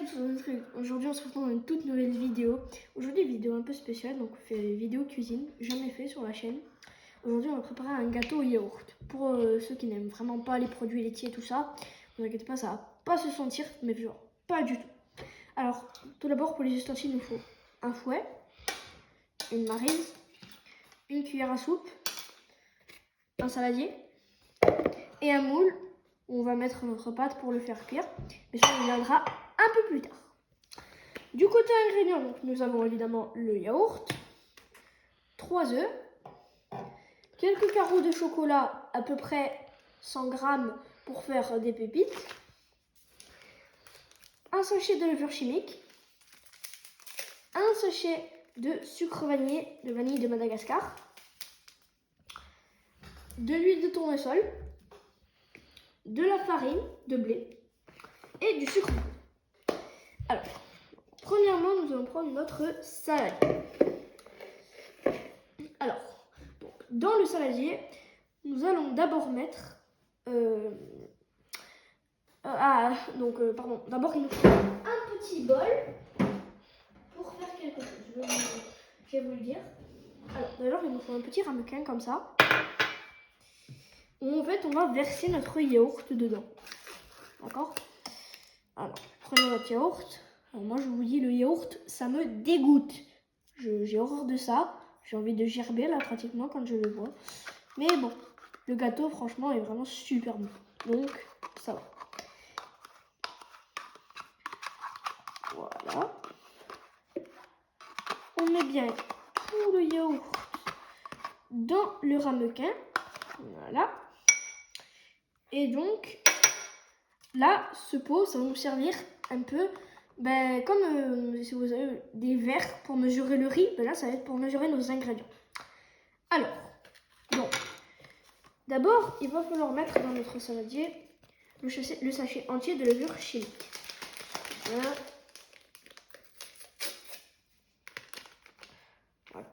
tous, aujourd'hui on se retrouve dans une toute nouvelle vidéo. Aujourd'hui vidéo un peu spéciale, donc on fait une vidéo cuisine, jamais fait sur la chaîne. Aujourd'hui on va préparer un gâteau au yaourt. Pour ceux qui n'aiment vraiment pas les produits laitiers et tout ça, ne vous inquiétez pas, ça va pas se sentir, mais genre pas du tout. Alors tout d'abord pour les ustensiles il nous faut un fouet, une maryse, une cuillère à soupe, un saladier et un moule où on va mettre notre pâte pour le faire cuire. Mais ça on reviendra un peu plus tard. Du côté ingrédients, donc, nous avons évidemment le yaourt, 3 œufs, quelques carreaux de chocolat, à peu près 100 grammes pour faire des pépites, un sachet de levure chimique, un sachet de sucre vanillé, de vanille de Madagascar, de l'huile de tournesol, de la farine de blé et du sucre. Alors, premièrement, nous allons prendre notre salade. Alors, dans le saladier, nous allons d'abord mettre... d'abord, il nous faut un petit bol pour faire quelque chose. Je vais vous le dire. Alors, d'abord, il nous faut un petit ramequin comme ça. Où en fait, on va verser notre yaourt dedans. D'accord? Alors, prenez votre yaourt. Alors moi, je vous dis, le yaourt, ça me dégoûte. J'ai horreur de ça. J'ai envie de gerber, là, pratiquement, quand je le vois. Mais bon, le gâteau, franchement, est vraiment super bon. Donc, ça va. Voilà. On met bien tout le yaourt dans le ramequin. Voilà. Et donc, là, ce pot, ça va nous servir un peu... comme si vous avez des verres pour mesurer le riz, là ça va être pour mesurer nos ingrédients. Alors, donc, d'abord, il va falloir mettre dans notre saladier le sachet entier de levure chimique. Voilà. Voilà.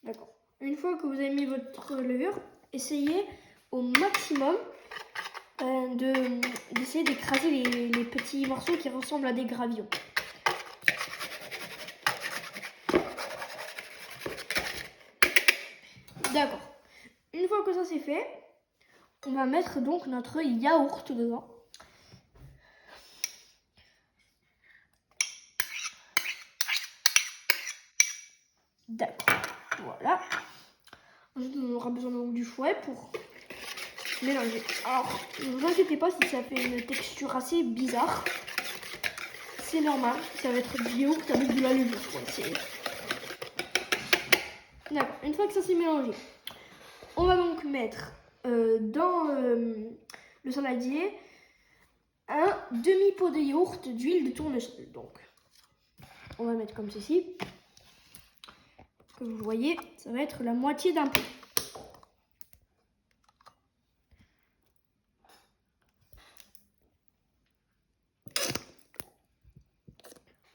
D'accord. Une fois que vous avez mis votre levure, essayez au maximum d'essayer d'écraser les petits morceaux qui ressemblent à des gravillons. D'accord. Une fois que ça c'est fait, on va mettre donc notre yaourt dedans. D'accord. Voilà. Ensuite, on aura besoin donc du fouet pour mélanger. Alors, ne vous inquiétez pas si ça fait une texture assez bizarre. C'est normal, ça va être du yaourt avec de la levure. D'accord, une fois que ça s'est mélangé, on va donc mettre dans le saladier un demi-pot de yaourt d'huile de tournesol. Donc, on va mettre comme ceci. Comme vous voyez, ça va être la moitié d'un pot.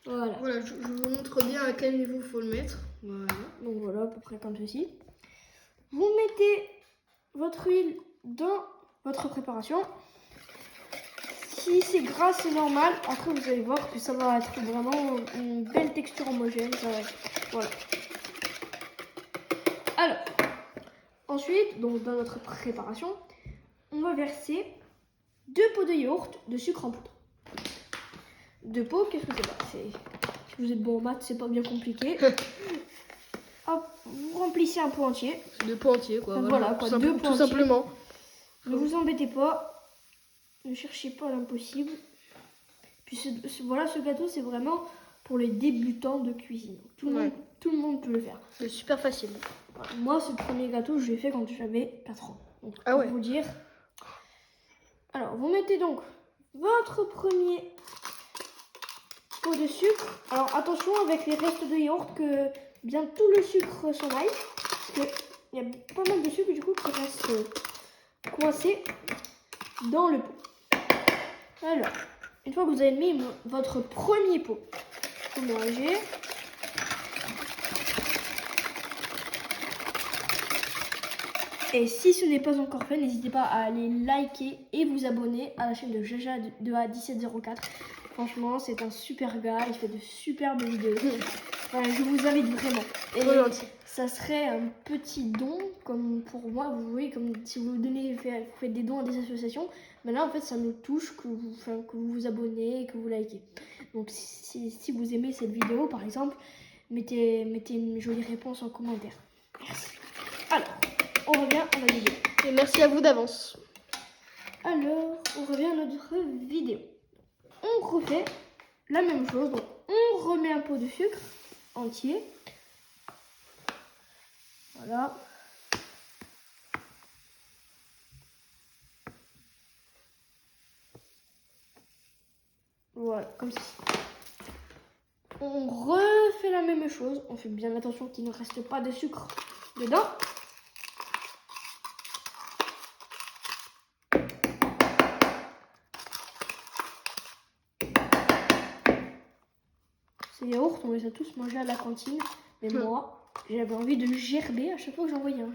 Voilà, je vous montre bien à quel niveau il faut le mettre. Voilà. Donc voilà, à peu près comme ceci. Vous mettez votre huile dans votre préparation. Si c'est gras, c'est normal. Après, vous allez voir que ça va être vraiment une belle texture homogène. Voilà. Alors, ensuite, donc dans notre préparation, on va verser 2 pots de yaourt de sucre en poudre. 2 pots, qu'est-ce que c'est? Si vous êtes bon en maths, c'est pas bien compliqué. Hop, vous remplissez un pot entier. 2 pots entiers, quoi. Voilà, quoi, 2 pots tout simplement. Ne vous embêtez pas. Ne cherchez pas l'impossible. Puis voilà, ce gâteau, c'est vraiment pour les débutants de cuisine. Tout le monde peut le faire. C'est super facile. Voilà. Moi, ce premier gâteau, je l'ai fait quand j'avais 4 ans. Donc, ah ouais. Pour vous dire. Alors, vous mettez donc votre premier pot de sucre. Alors, attention avec les restes de yaourt que bien tout le sucre s'en aille. Parce qu'il y a pas mal de sucre du coup qui reste coincé dans le pot. Alors, une fois que vous avez mis votre premier pot, vous mélangez. Et si ce n'est pas encore fait, n'hésitez pas à aller liker et vous abonner à la chaîne de Jaja de A1704. Franchement, c'est un super gars, il fait de superbes vidéos. Enfin, je vous invite vraiment. Et ça serait un petit don, comme pour moi, vous voyez, comme si vous faites des dons à des associations. Mais là, en fait, ça nous touche que vous vous abonnez, que vous likez. Donc, si vous aimez cette vidéo, par exemple, mettez une jolie réponse en commentaire. Merci. Alors, on revient à la vidéo. Et merci à vous d'avance. Alors, on revient à notre vidéo. On refait la même chose. Donc, on remet un pot de sucre entier. Voilà. Voilà, comme ça. On refait la même chose. On fait bien attention qu'il ne reste pas de sucre dedans. Ces yaourts, on les a tous mangés à la cantine. Mais moi, j'avais envie de gerber à chaque fois que j'en voyais un.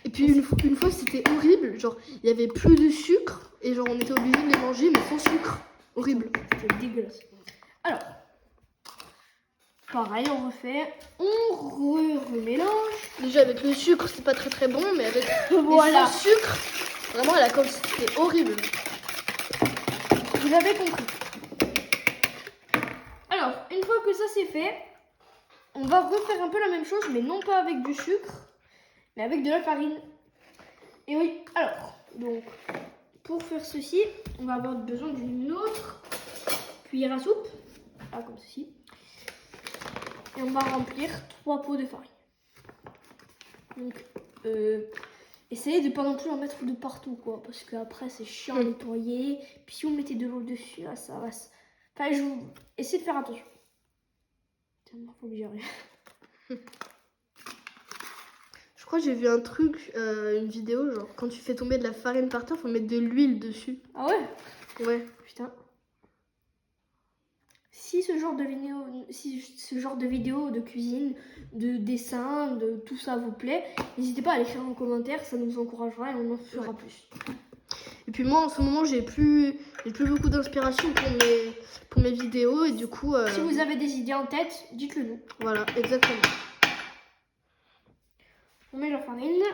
Et puis une fois, c'était horrible. Genre, il n'y avait plus de sucre. Et genre, on était obligé de les manger, mais sans sucre. Horrible. C'était dégueulasse. Alors, pareil, on refait. On remélange. Déjà, avec le sucre, c'est pas très bon. Mais avec voilà. sans sucre, vraiment, la quantité c'était horrible. Vous avez compris. Alors, une fois que ça c'est fait, on va refaire un peu la même chose, mais non pas avec du sucre, mais avec de la farine. Et oui, alors, donc, pour faire ceci, on va avoir besoin d'une autre cuillère à soupe, comme ceci. Et on va remplir 3 pots de farine. Donc, essayez de pas non plus en mettre de partout, quoi, parce qu'après c'est chiant à nettoyer. Puis si vous mettez de l'eau dessus, là, ça va. Enfin, essayez de faire attention. Faut que j'y arrive. Je crois que j'ai vu un truc, une vidéo, genre quand tu fais tomber de la farine par terre, faut mettre de l'huile dessus. Ah ouais? Ouais. Putain. Si ce genre de vidéo de cuisine, de dessin, de tout ça vous plaît, n'hésitez pas à l'écrire en commentaire, ça nous encouragera et on en fera plus. Et puis moi en ce moment j'ai plus beaucoup d'inspiration pour mes vidéos et du coup... Si vous avez des idées en tête, dites-le nous. Voilà, exactement. On met la farine.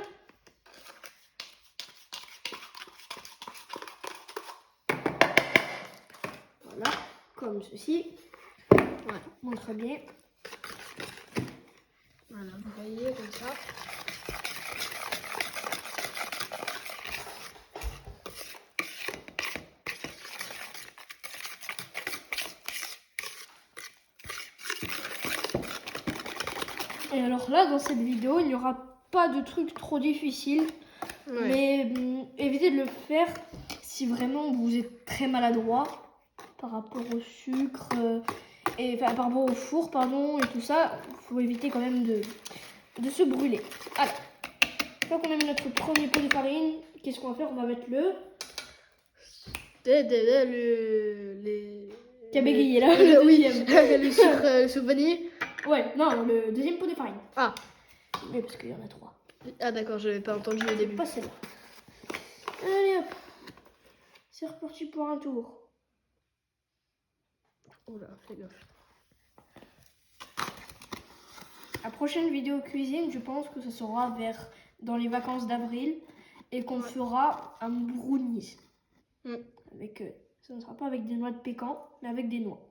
Voilà, comme ceci. Voilà, montre bien. Voilà, vous voyez comme ça. Et alors là, dans cette vidéo, il n'y aura pas de trucs trop difficiles. Ouais. Mais évitez de le faire si vraiment vous êtes très maladroit par rapport au sucre et par rapport au four, pardon, et tout ça. Il faut éviter quand même de se brûler. Alors, une fois qu'on a mis notre premier pot de farine, qu'est-ce qu'on va faire? On va mettre le qui a bégayé là. Le sucre vanillé. Ouais, non, le deuxième pot de farine. Ah. Oui, parce qu'il y en a 3. Ah d'accord, je n'avais pas entendu au début. Pas celle-là. Allez hop. C'est reparti pour un tour. Oula, fais gaffe. La prochaine vidéo cuisine, je pense que ce sera dans les vacances d'avril et qu'on fera un brownie. Avec, ça ne sera pas avec des noix de pécan, mais avec des noix.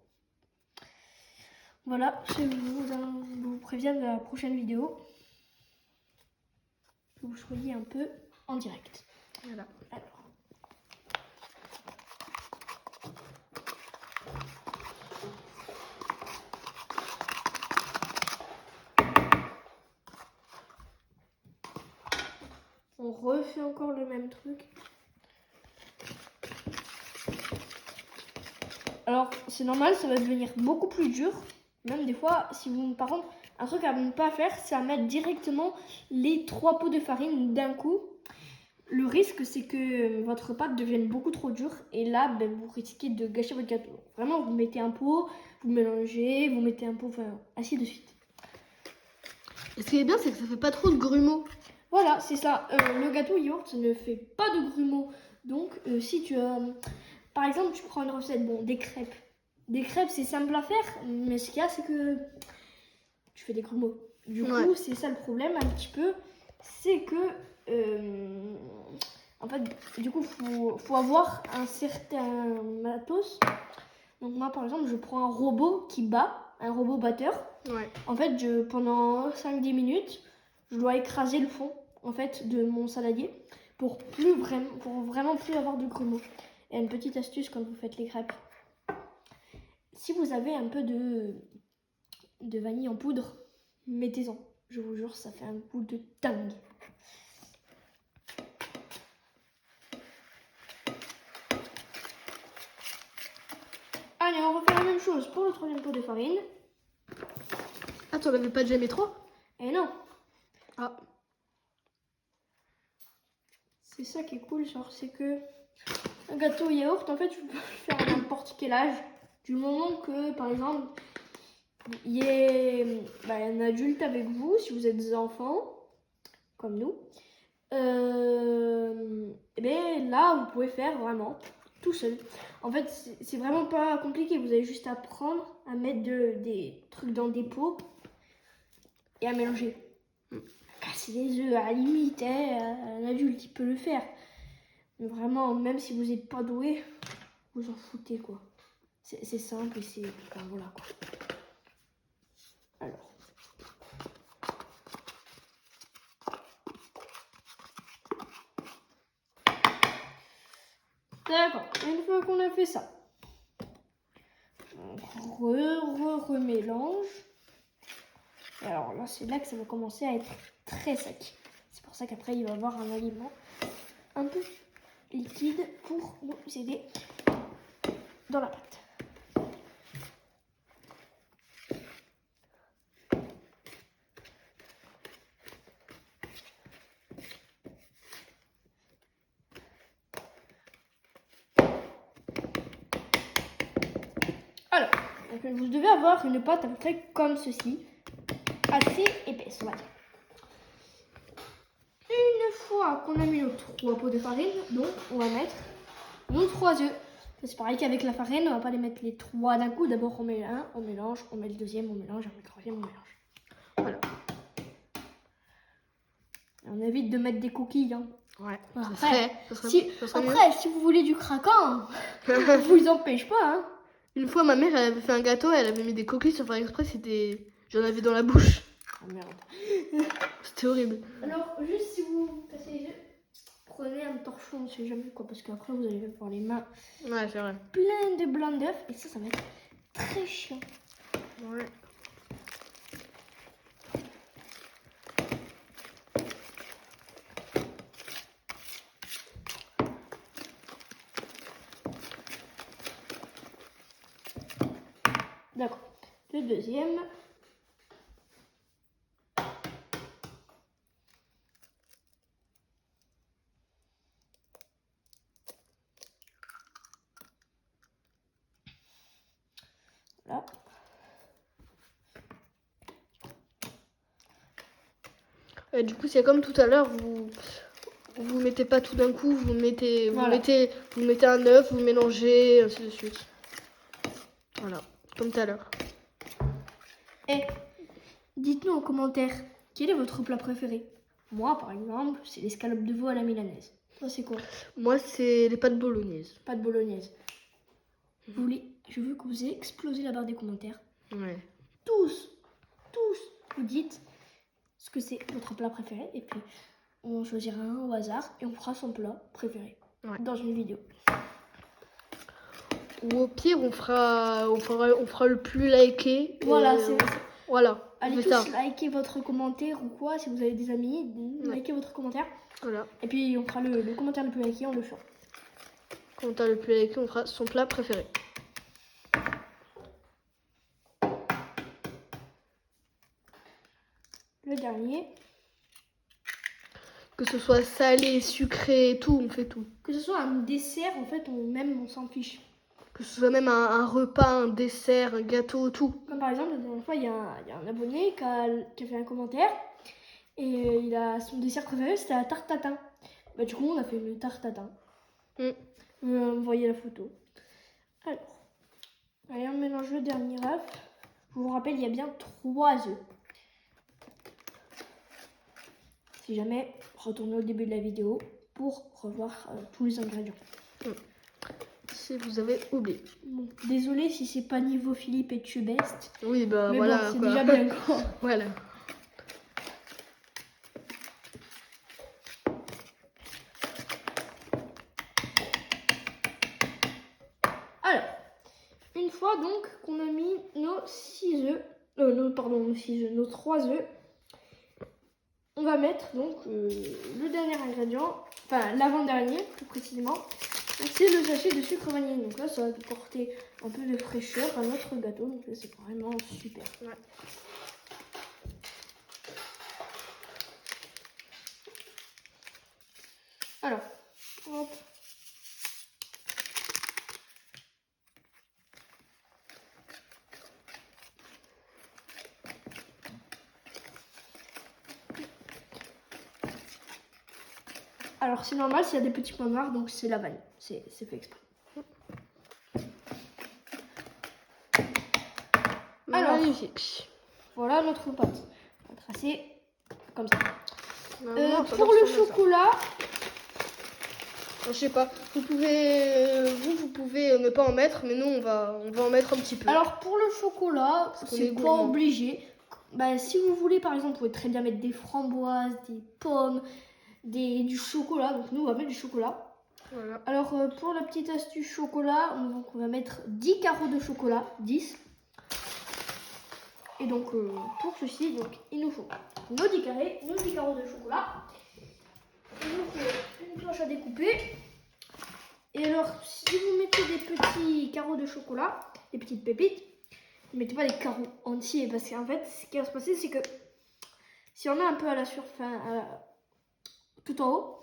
Voilà, je vous préviens de la prochaine vidéo. Que vous soyez un peu en direct. Voilà. Alors. On refait encore le même truc. Alors, c'est normal, ça va devenir beaucoup plus dur. Même des fois, par contre, un truc à ne pas faire, c'est à mettre directement les 3 pots de farine d'un coup. Le risque, c'est que votre pâte devienne beaucoup trop dure. Et là, vous risquez de gâcher votre gâteau. Vraiment, vous mettez un pot, vous mélangez, vous mettez un pot, ainsi de suite. Et ce qui est bien, c'est que ça fait pas trop de grumeaux. Voilà, c'est ça. Le gâteau yaourt ne fait pas de grumeaux. Donc, si tu as... par exemple, tu prends une recette, bon, des crêpes. Des crêpes, c'est simple à faire, mais ce qu'il y a, c'est que tu fais des grumeaux. Du coup, c'est ça le problème un petit peu. C'est que... en fait, du coup, faut avoir un certain matos. Donc moi, par exemple, je prends un robot qui bat, un robot batteur. Ouais. En fait, pendant 5-10 minutes, je dois écraser le fond en fait, de mon saladier pour vraiment plus avoir de grumeaux. Et une petite astuce quand vous faites les crêpes. Si vous avez un peu de vanille en poudre, mettez-en. Je vous jure, ça fait un goût de dingue. Allez, on refait la même chose pour le troisième pot de farine. Ah, t'en avais pas déjà mis 3? Et non. Ah. C'est ça qui est cool, genre, c'est que un gâteau yaourt, en fait, tu peux le faire à n'importe quel âge. Du moment que, par exemple, il y ait un adulte avec vous, si vous êtes des enfants, comme nous, et bien là, vous pouvez faire vraiment tout seul. En fait, c'est vraiment pas compliqué. Vous avez juste à prendre, à mettre des trucs dans des pots et à mélanger. Casser des œufs, à la limite, hein, un adulte, il peut le faire. Mais vraiment, même si vous n'êtes pas doué, vous en foutez, quoi. C'est simple et c'est... Enfin, voilà, quoi. Alors. D'accord, une fois qu'on a fait ça, on remélange. Alors là, c'est là que ça va commencer à être très sec. C'est pour ça qu'après, il va y avoir un aliment un peu liquide pour nous aider dans la pâte. Alors, donc vous devez avoir une pâte à peu près comme ceci, assez épaisse, on va dire. Une fois qu'on a mis nos 3 pots de farine, donc on va mettre nos 3 œufs. C'est pareil qu'avec la farine, on va pas les mettre les 3 d'un coup. D'abord on met un, on mélange, on met le deuxième, on mélange, on met le troisième, on mélange. Voilà. On évite de mettre des coquilles. Hein. Ouais. Après, ça serait après si vous voulez du craquant, je vous empêche pas. Hein. Une fois, ma mère, elle avait fait un gâteau, elle avait mis des coquilles sur faire exprès, j'en avais dans la bouche. Oh merde. C'était horrible. Alors, juste si vous passez les œufs, prenez un torchon, on sait jamais quoi, parce qu'après vous allez avoir les mains Ouais, c'est vrai. pleines de blancs d'œufs, et ça va être très chiant. Ouais. D'accord. Le deuxième. Voilà. Du coup, c'est comme tout à l'heure, vous mettez pas tout d'un coup, vous mettez un œuf, vous mélangez, ainsi de suite. Voilà, comme tout à l'heure. Et dites-nous en commentaire, quel est votre plat préféré? Moi, par exemple, c'est l'escalope de veau à la milanaise. Toi, c'est quoi? Moi, c'est les pâtes bolognaises. Pâte bolognaise. Je veux que vous explosez la barre des commentaires. Ouais. Tous, vous dites ce que c'est votre plat préféré. Et puis, on choisira un au hasard et on fera son plat préféré dans une vidéo. Ou au pire, on fera le plus liké. Voilà, c'est voilà. Allez tous liker votre commentaire ou quoi, si vous avez des amis, likez votre commentaire. Voilà. Et puis on fera le commentaire le plus liké, on le fera. Commentaire le plus liké, on fera son plat préféré. Le dernier. Que ce soit salé, sucré, tout, on fait tout. Que ce soit un dessert, en fait, on s'en fiche. Que ce soit même un repas, un dessert, un gâteau, tout. Comme par exemple, la dernière fois, il y a un abonné qui a fait un commentaire Et son dessert préféré, c'était la tarte tatin. Bah, du coup, on a fait une tarte tatin. Vous voyez la photo. Alors, allez, on mélange le dernier œuf. Je vous rappelle, il y a bien 3 œufs. Si jamais, retournez au début de la vidéo pour revoir tous les ingrédients. Si vous avez oublié. Bon, désolé si c'est pas niveau Philippe et Tubest. Oui, bah mais voilà. Bon, c'est déjà bien quoi. Voilà. Alors, une fois donc qu'on a mis nos 6 œufs, nos 3 œufs, on va mettre donc le dernier ingrédient, enfin l'avant-dernier plus précisément, c'est le sachet de sucre vanillé. Donc là, ça va apporter un peu de fraîcheur à notre gâteau, donc là c'est vraiment super. Ouais. Alors, hop. Alors c'est normal s'il y a des petits points noirs, donc c'est la vanille, c'est fait exprès. Alors, magnifique. Voilà notre pâte. On va tracer comme ça. Pour le chocolat, je sais pas, vous pouvez ne pas en mettre, mais nous on va en mettre un petit peu. Alors pour le chocolat, c'est pas obligé. Bah, si vous voulez par exemple, vous pouvez très bien mettre des framboises, des pommes, du chocolat. Donc nous on va mettre du chocolat. Voilà. Alors pour la petite astuce chocolat, on va mettre 10 carreaux de chocolat, 10. Et donc pour ceci, donc, il nous faut nos 10 carreaux de chocolat. Il nous faut une planche à découper. Et alors, si vous mettez des petits carreaux de chocolat, des petites pépites, ne mettez pas des carreaux entiers. Parce qu'en fait, ce qui va se passer, c'est que si on met un peu à la surface, tout en haut,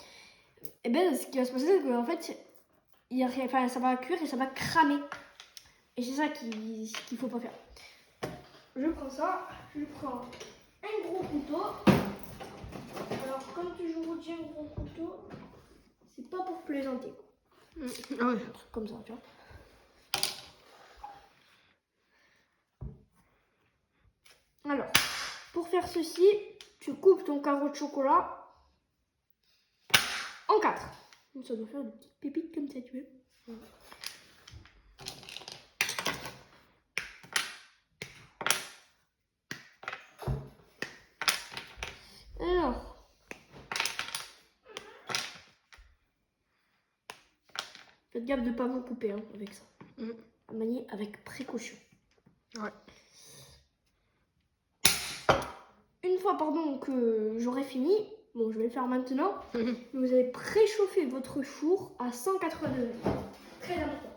et bien ce qui va se passer, c'est qu'en fait, ça va cuire et ça va cramer. Et c'est ça qu'il faut pas faire. Je prends ça, je prends un gros couteau. Alors, comme toujours, j'ai un gros couteau, c'est pas pour plaisanter. Ouais. Un truc comme ça, tu vois. Alors, pour faire ceci, tu coupes ton carreau de chocolat en 4. Donc, ça doit faire des petites pépites comme ça, tu veux. Alors, faites gaffe de ne pas vous couper avec ça. À manier avec précaution. Ouais. Une fois, que j'aurai fini, bon, je vais le faire maintenant. Vous allez préchauffer votre four à 180 degrés. Très important.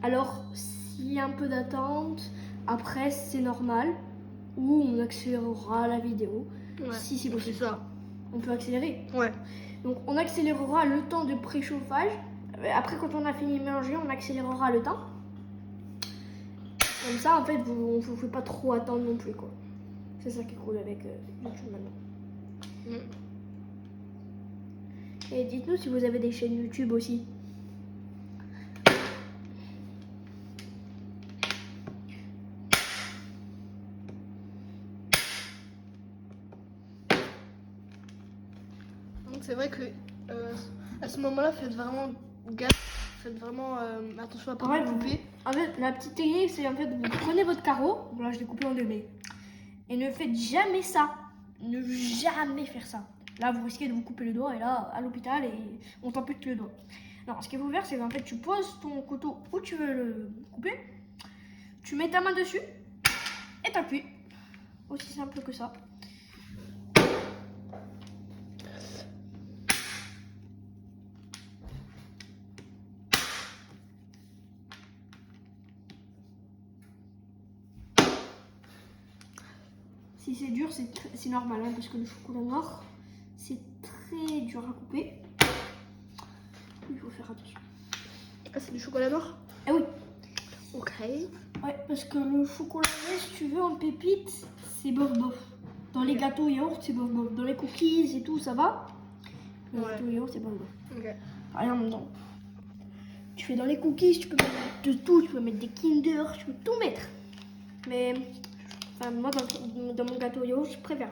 Alors, s'il y a un peu d'attente, après c'est normal, ou on accélérera la vidéo. Ouais. Si c'est possible. C'est ça. On peut accélérer. Ouais. Donc on accélérera le temps de préchauffage. Après, quand on a fini de mélanger, on accélérera le temps. Comme ça, en fait, on ne vous fait pas trop attendre non plus, quoi. C'est ça qui est cool avec YouTube maintenant. Et dites-nous si vous avez des chaînes YouTube aussi. Donc c'est vrai que à ce moment-là, faites vraiment gaffe. Faites vraiment attention à pas vous couper. En fait, la petite technique, c'est en fait, vous prenez votre carreau. Bon, là, je l'ai coupé en 2, mais... Et ne faites jamais ça. Ne jamais faire ça. Là, vous risquez de vous couper le doigt et là, à l'hôpital, et on t'ampute le doigt. Non, ce qu'il faut faire, c'est qu'en fait, tu poses ton couteau où tu veux le couper. Tu mets ta main dessus et t'appuies. Aussi simple que ça. Si c'est dur, c'est normal, parce que le chocolat noir, c'est très dur à couper. Il faut faire attention. Ah, c'est du chocolat noir? Ah oui. Ok. Ouais, parce que le chocolat lait, si tu veux, en pépite, c'est bof bof. Dans les gâteaux yaourt, c'est bof bof. Dans les cookies et tout, ça va. Le gâteau yaourt, c'est bof bof. Ok. Par exemple, tu fais dans les cookies, tu peux mettre de tout. Tu peux mettre des Kinder, tu peux tout mettre. Mais, enfin, moi, dans mon gâteau yaourt, je préfère.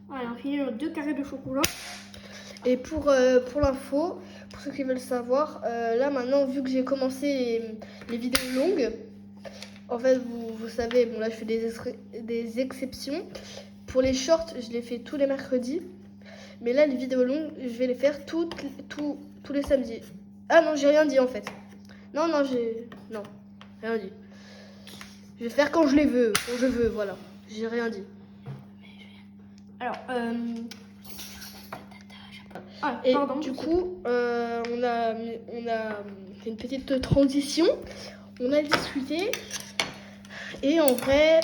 Voilà, on finit nos 2 carrés de chocolat. Et pour l'info, pour ceux qui veulent savoir, là maintenant, vu que j'ai commencé les vidéos longues, en fait, vous savez, bon là je fais des exceptions. Pour les shorts, je les fais tous les mercredis. Mais là, les vidéos longues, je vais les faire tous les samedis. Ah non, j'ai rien dit en fait. Non, rien dit. Je vais faire quand je les veux, quand je veux, voilà. J'ai rien dit. Alors, Et pardon, du coup, on a fait une petite transition. On a discuté. Et en vrai,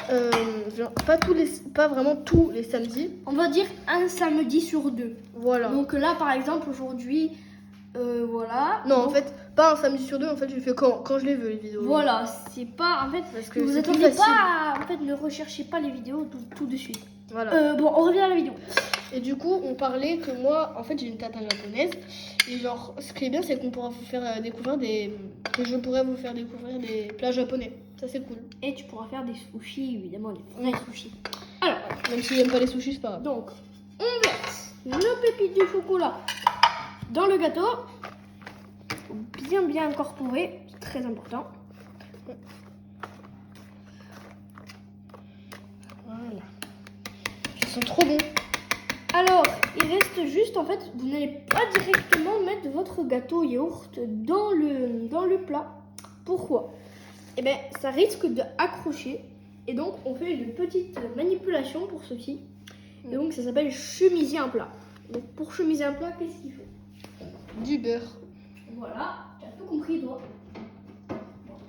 pas vraiment tous les samedis. on va dire un samedi sur 2. Voilà. Donc là, par exemple, aujourd'hui, voilà. Non, donc, en fait, pas un samedi sur 2. En fait, je fais quand je les veux, les vidéos. Voilà, c'est pas, en fait, Parce que ne vous c'est plus attendez facile. pas, en fait, ne recherchez pas les vidéos tout de suite. Voilà. Bon, on revient à la vidéo. Et du coup, on parlait que moi, en fait, j'ai une tata japonaise. Et genre, ce qui est bien, c'est qu'on pourra vous faire découvrir que je pourrais vous faire découvrir des plats japonais. Ça, c'est cool. Et tu pourras faire des sushis, évidemment, des vrais sushis. Alors, Même s'ils n'aiment pas les sushis, c'est pas grave. donc, on verse nos pépites de chocolat dans le gâteau. Bien incorporé, c'est très important. Voilà. Ils sont trop bons. Alors, il reste juste, en fait, vous n'allez pas directement mettre votre gâteau yaourt dans le plat. Pourquoi? Eh bien, ça risque d'accrocher. Et donc, on fait une petite manipulation pour ceci. Et donc, ça s'appelle chemiser un plat. Donc, pour chemiser un plat, qu'est-ce qu'il faut? Du beurre. Voilà, tu as tout compris, toi. Bon,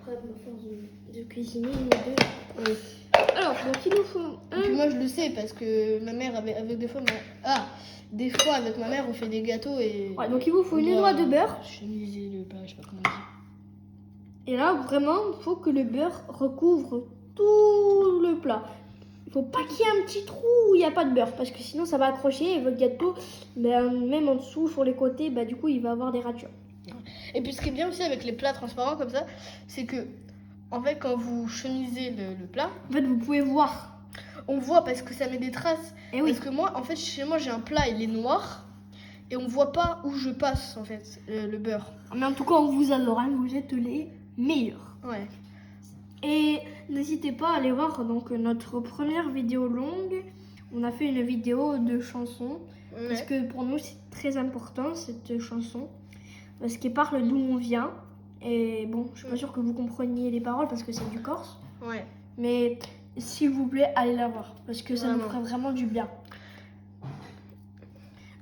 après, à force de cuisiner, une ou deux. Alors, donc, il nous faut Et puis moi, je le sais parce que ma mère, avec des fois, des fois, avec ma mère, on fait des gâteaux et. Ouais, donc, il vous faut une noix de beurre. Chemiser le plat, je sais pas comment on dit. Et là, vraiment, il faut que le beurre recouvre tout le plat. Il faut pas qu'il y ait un petit trou où il n'y a pas de beurre, parce que sinon ça va accrocher et votre gâteau, même en dessous, sur les côtés, du coup, il va avoir des ratures. Et puis ce qui est bien aussi avec les plats transparents comme ça, c'est que, en fait, quand vous chemisez le plat, En fait, vous pouvez voir. on voit parce que ça met des traces. Et oui. Parce que moi, en fait, chez moi, j'ai un plat, il est noir. Et on voit pas où je passe, en fait, le beurre. Mais en tout cas, on vous adore, hein, vous êtes les meilleurs. Ouais. Et n'hésitez pas à aller voir donc notre première vidéo longue. On a fait une vidéo de chansons. Ouais. Parce que pour nous, c'est très important, cette chanson. Parce qu'elle parle d'où on vient. Et bon, je suis pas sûre que vous compreniez les paroles parce que c'est du corse. Ouais. Mais s'il vous plaît, allez la voir. Parce que ça nous Vraiment. ferait vraiment du bien.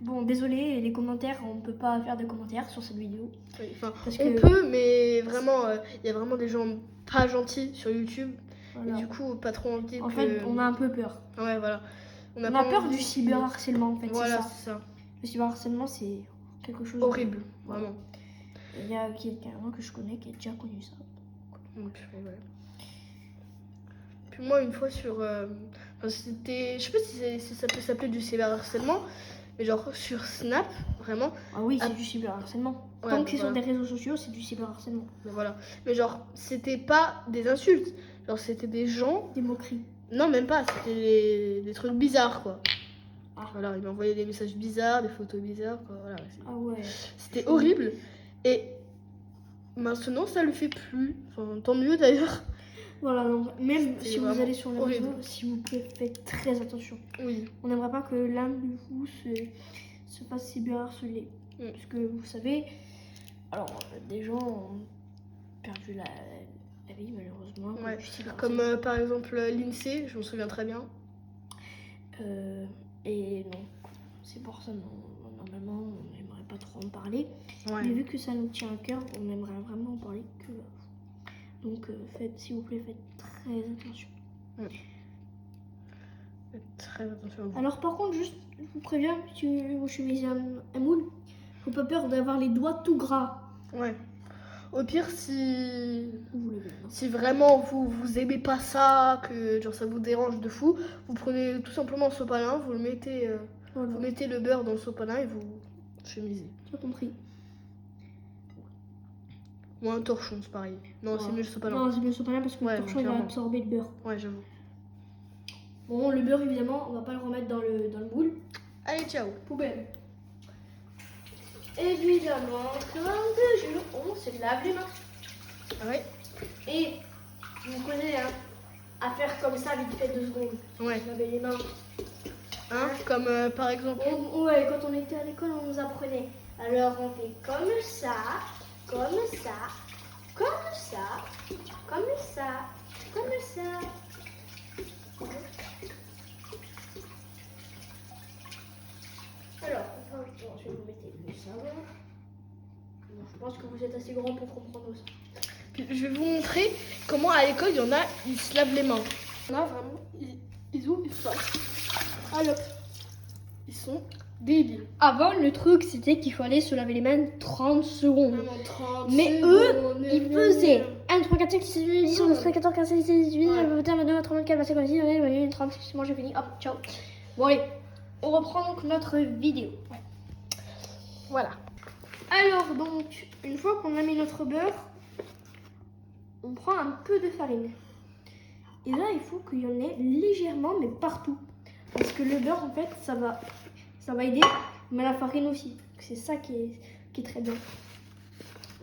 Bon, désolé, les commentaires, on peut pas faire de commentaires sur cette vidéo. Oui, enfin, Parce on que- peut, mais vraiment, il y a vraiment des gens pas gentils sur YouTube. Voilà. Et du coup, pas trop envie En que... fait, on a un peu peur. Ouais, voilà. On a pas peur envie du cyberharcèlement, en fait, Voilà, c'est ça. c'est ça. Le cyberharcèlement, c'est quelque chose Horrible, de- vraiment. Il y a quelqu'un moi, que je connais qui a déjà connu ça. Donc, ouais. Puis moi, une fois sur... enfin, c'était... Je sais pas si ça peut s'appeler du cyberharcèlement, mais genre sur Snap, vraiment. Ah oui, Ah. c'est du cyberharcèlement. Ouais, Tant que c'est sur voilà. des réseaux sociaux, c'est du cyberharcèlement. Mais voilà. Mais genre, c'était pas des insultes. Genre, c'était des gens... Des moqueries. Non, même pas. C'était des trucs bizarres, quoi. Ah. Voilà, ils m'envoyaient des messages bizarres, des photos bizarres, quoi. Voilà. Ah ouais. C'était horrible. Et maintenant, ça le fait plus. Enfin, tant mieux d'ailleurs. Voilà, donc même C'était si vous vraiment allez sur les horrible. réseaux, s'il vous plaît, faites très attention. Oui. On n'aimerait pas que l'un de vous se fasse cyberharceler. Mm. Parce que vous savez, alors des gens ont perdu la vie malheureusement. Ouais. du cyberharcèlement. Comme par exemple l'INSEE, je me souviens très bien. Et non, c'est pour ça, normalement, on n'aimerait pas trop en parler. Ouais. Mais vu que ça nous tient à cœur, on aimerait vraiment en parler que à vous. Donc, s'il vous plaît, faites très attention. Faites très attention à vous. Alors par contre, juste, je vous préviens, si vous chemisez un moule, faut pas peur d'avoir les doigts tout gras. Ouais. Au pire, si Vous levez, non. vraiment vous aimez pas ça, que genre ça vous dérange de fou, vous prenez tout simplement un sopalin, vous mettez le beurre dans le sopalin et vous chemisez. Tu as compris. Ou un torchon, c'est pareil. Non, c'est mieux le sopalin. Non, c'est mieux le sopalin parce que Ouais, le torchon il va clairement. absorber le beurre. Ouais, j'avoue. Bon, le beurre évidemment, on va pas le remettre dans le moule. Allez, ciao. Poubelle. Évidemment, comme de jeu, on se lave les mains. Ah ouais. Et vous connaissez, hein, à faire comme ça vite fait 2 secondes. Ouais. Laver les mains. Hein, comme par exemple. Ouais, quand on était à l'école, on nous apprenait. Alors on fait comme ça, comme ça, comme ça, comme ça, comme ça. Alors, je vais vous mettre le savon. Bon, je pense que vous êtes assez grand pour comprendre ça. Puis, je vais vous montrer comment à l'école il y en a, ils se lavent les mains. Il y en a vraiment, ils ouvrent ça. Alors, ils sont débiles. Avant, le truc, c'était qu'il fallait se laver les mains 30 secondes. Vraiment 30 Mais secondes, ils faisaient 1, 3, 4, 5, 6, 7, 8, 10, 11, 13, 14, 15, 16, 17, 18, 19, 20, 22, 23, 24, 25, 26, 27, 28, 30, moi j'ai fini. Hop, ciao. Bon allez, on reprend donc notre vidéo. Voilà. Alors donc, une fois qu'on a mis notre beurre, on prend un peu de farine. Et là, il faut qu'il y en ait légèrement, mais partout. Parce que le beurre, en fait, ça va aider, mais la farine aussi. C'est ça qui est très bien.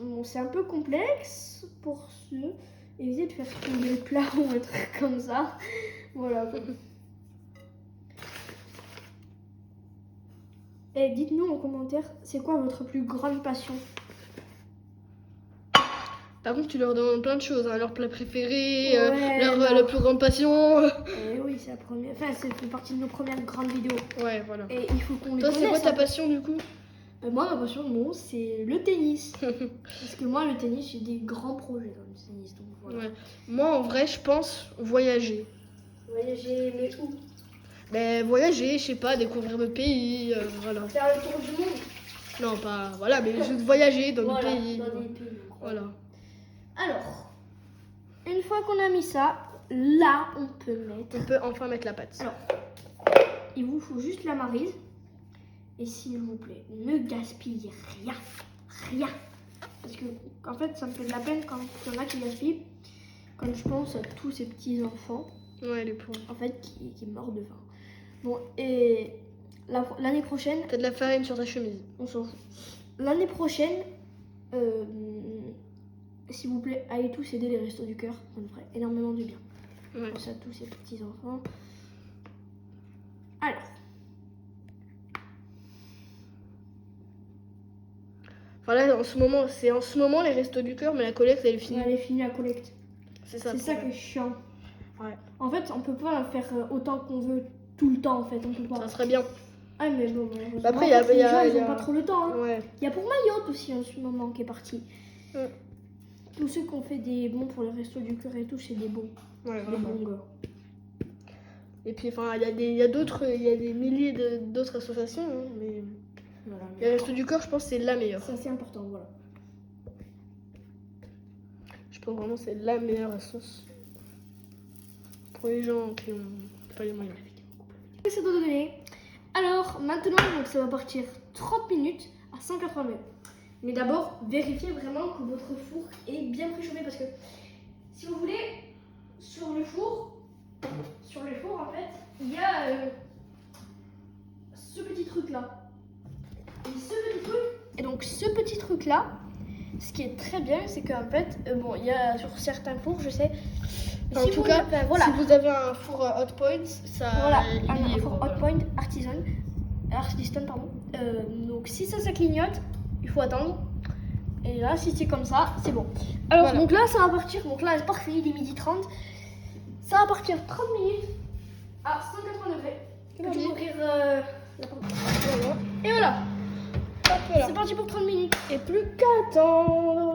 Bon, c'est un peu complexe pour ceux. Évitez de faire tomber le plat ou un truc comme ça. Voilà. Et dites-nous en commentaire, c'est quoi votre plus grande passion? Par contre, tu leur demandes plein de choses, hein, leur plat préféré, Ouais, leur plus grande passion. Et oui, c'est la première. Enfin, ça fait partie de nos premières grandes vidéos. Ouais, voilà. Et il faut qu'on les Toi, c'est quoi connaisse. ta passion du coup? Moi, ma passion, bon, c'est le tennis. Parce que moi, le tennis, j'ai des grands projets dans le tennis. Donc voilà. Ouais. Moi, en vrai, je pense voyager. Voyager, mais où? Mais voyager, je sais pas, découvrir le pays, voilà. Faire le tour du monde. Non, pas, voilà, mais juste voyager dans Voilà, le pays. dans des pays. Voilà. Alors, une fois qu'on a mis ça, là, on peut mettre. On peut enfin mettre la pâte. Alors, il vous faut juste la maryse. Et s'il vous plaît, ne gaspillez rien. Rien. Parce que, en fait, ça me fait de la peine quand il y en a qui gaspillent. Quand je pense à tous ces petits enfants, Ouais, les pauvres. en fait, qui meurent de faim. Bon, et l'année prochaine, T'as de la farine sur ta chemise. on s'en fout. L'année prochaine, s'il vous plaît, allez tous aider les Restos du Cœur. Ça me ferait énormément du bien. Ouais. Je pense à tous ces petits enfants. Alors. Voilà, en ce moment les restos du cœur, mais la collecte elle est finie. Elle est finie la collecte. C'est ça. C'est le ça qui problème. est chiant. Ouais. En fait, on peut pas en faire autant qu'on veut tout le temps. En fait, on peut pas. Ça serait bien. Ah mais bon. Malheureusement, Après, en il y a- fait, il y les a- gens, il y ils a- ont pas trop le temps. Hein. Ouais. Il y a pour Mayotte aussi en ce moment qui est parti. Ouais. Tous ceux qui ont fait des bons pour le Resto du Cœur et tout, c'est des bons. Ouais, Des vraiment. bons gars. Et puis, enfin, il y a des milliers d'autres associations, hein, mais Voilà. le resto du cœur, je pense, c'est la meilleure. C'est assez important, voilà. Je pense vraiment que c'est la meilleure sauce pour les gens qui ont pas les moyens. Ça doit donner. Alors maintenant, donc, ça va partir 30 minutes à 180 mètres. Mais d'abord, vérifiez vraiment que votre four est bien préchauffé parce que si vous voulez, sur le four en fait, il y a ce petit truc là. Et donc ce petit truc là, ce qui est très bien, c'est qu'en fait, bon, il y a sur certains fours, je sais. En tout cas, voilà. si vous avez un four Hot Point, ça Voilà, il un y est, four voilà. Hot Point Artisan, pardon. Donc si ça clignote, il faut attendre. Et là, si c'est comme ça, c'est bon. Alors, Voilà. donc là, ça va partir. Donc là, c'est parfait, il est 12h30. Ça va partir 30 minutes à 180 degrés. Je vais ouvrir la porte. Voilà. Et voilà, Hop là. c'est parti pour 30 minutes. Et plus qu'à attendre.